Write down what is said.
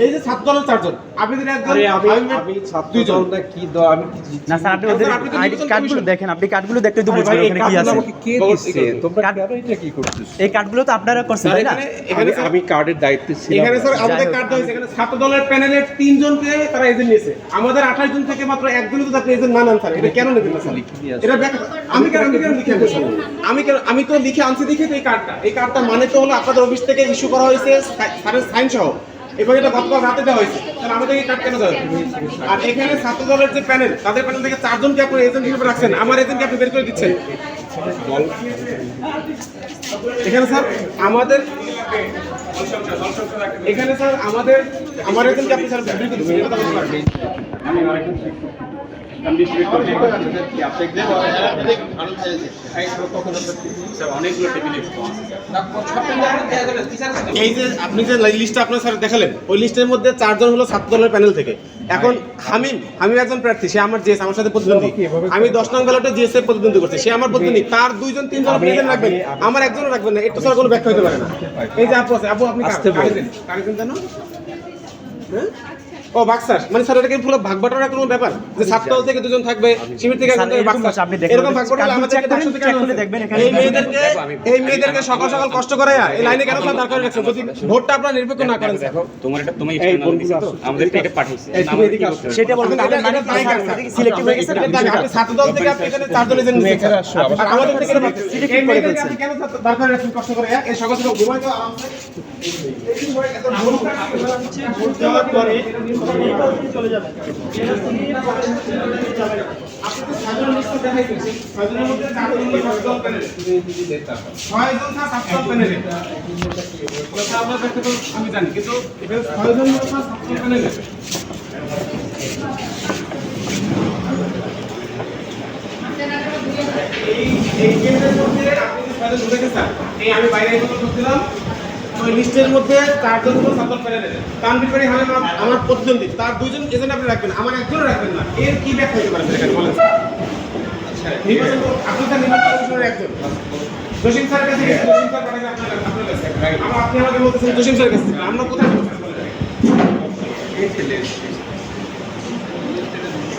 এই যে ছাত্র দলের চারজন, আপনি যদি একজন আমি ছাত্র দল না কি দল আমি না স্যার আপনি ওদের আইডি কার্ডগুলো দেখেন, আপনি কার্ডগুলো দেখতে তো বুঝবেন ওখানে কি আছে। কে দিচ্ছে তোমরা কেন এটা কি করতেছো? এই কার্ডগুলো তো আপনারা করছেন তাই না? এখানে আমি কার্ডের দায়িত্বে ছিলাম। এখানে স্যার আমাদের কার্ড হয়েছে, এখানে ছাত্র দলের প্যানেলের 3 জনকে তারা এজেন্ট নিয়েছে, আমাদের 28 জন থেকে মাত্র একজনই তো আপনি এজেন্ট না নেন স্যার, এটা কেন নেবেন না স্যার? এটা আমি কেন লিখে আনবো স্যার? আমি তো লিখে আনছি দেখে তো এই কার্ডটা মানে তো হলো আপনাদের অফিস থেকে ইস্যু করা হয়েছে স্যারের সাইন সহ, এবং এটা গতকাল রাতে দেওয়া হয়েছে, তাহলে আমাদের এই কার্ড কেন দেওয়া? আর এখানে ছাত্র দলের যে প্যানেল, তাদের প্যানেল থেকে 4 জনকে আপনি এজেন্ট হিসেবে রাখছেন, আমার এজেন্টকে আপনি বের করে দিচ্ছেন। এখানে স্যার আমাদের আমার এজেন্টকে আপনি স্যার বের করে দিচ্ছেন, এটা তো আমার এই যে আপনি যে লিস্টটা আপনার স্যার দেখালেন, ওই লিস্টের মধ্যে 4 জন হলো ছাত্র দলের প্যানেল থেকে। এখন হামিম একজন প্রার্থী, সে আমার জিএস, আমার সাথে প্রতিদ্বন্দ্বী। আমি 10 নং ব্যালটে জিএস এর প্রতিদ্বন্দ্বী করছি, সে আমার প্রতিদ্বন্দ্বী। তার 2 জন 3 জন প্রেজেন্ট রাখবেন, আমার একজনও রাখবেন না, এটা স্যার কোনো ব্যাখ্যা হতে পারে না। এই যে আপু আছে, আপু আপনি কারেন্ট জানো? হ্যাঁ ও বাক্সাস, মানে স্যার এটা কি পুরো ভাগ বাটোয়ারা কোনো ব্যাপার যে ছাত্র দল থেকে 2 জন থাকবে, শিবির থেকে একজন থাকবে, বাক্সাস আপনি দেখেন এরকম ভাগ বাটোয়ারা আমাদের চেক করে দেখবেন। এখানে এই মেয়েদেরকে সকাল সকাল কষ্ট করায়া এই লাইনে কেন স্যার দাঁড় করে রাখছেন? যদি ভোটটা আপনারা নিরপেক্ষ না করেন স্যার, তোমার এটা তুমি আমাদের এটা পাঠিয়েছে সেটা বলবেন আপনার মানে সিলেক্টিভ হয়ে গেছে। আপনি ছাত্র দল থেকে আপনি এখানে 4 জন এজেন্ট নিয়েছেন, আর আমাদের থেকে সিলেক্টিভ করে ফেলছেন, কেন দাঁড় করে রাখছেন কষ্ট করে? এই সকাল সকাল ঘুমাই তো আরামসে ভোট দেওয়ার পরে চলে যাবেন। আপনি তো সাধারণ লিস্ট দেখাই দিয়েছেন, সাধারণের মধ্যে 4 জন ছাত্র দল প্যানেল, 6 জন ছাত্র দল প্যানেলে, কথা আমরা দেখতে তো আমি জানি, কিন্তু এখানে 6 জন ছাত্র দল প্যানেলে এই কেন্দ্রের মধ্যে আপনি যে 6 জন ঢুকে গেছেন, এই আমি বাইরে এসে করছিলাম, ওই লিস্টের মধ্যে 4 জন হলো ছাত্র প্যানেলে। তানভীর ভাই হামিম আমার প্রতিদ্বন্দ্বী, তার 2 জন এজেন্ট আপনি রাখবেন, আমার একজনও রাখবেন না, এর কি ব্যাখ্যা হতে পারে এখানে বলেন? আচ্ছা নির্বাচন আপনি স্যার নির্বাচন কমিশনের একজন, জসিম স্যারের কাছে গেছেন, জসিম স্যার পাঠাইছে আপনার কাছে, আপনি আমাকে বলতেছেন জসিম স্যারের কাছে, আমরা কোথায় বলতেছেন?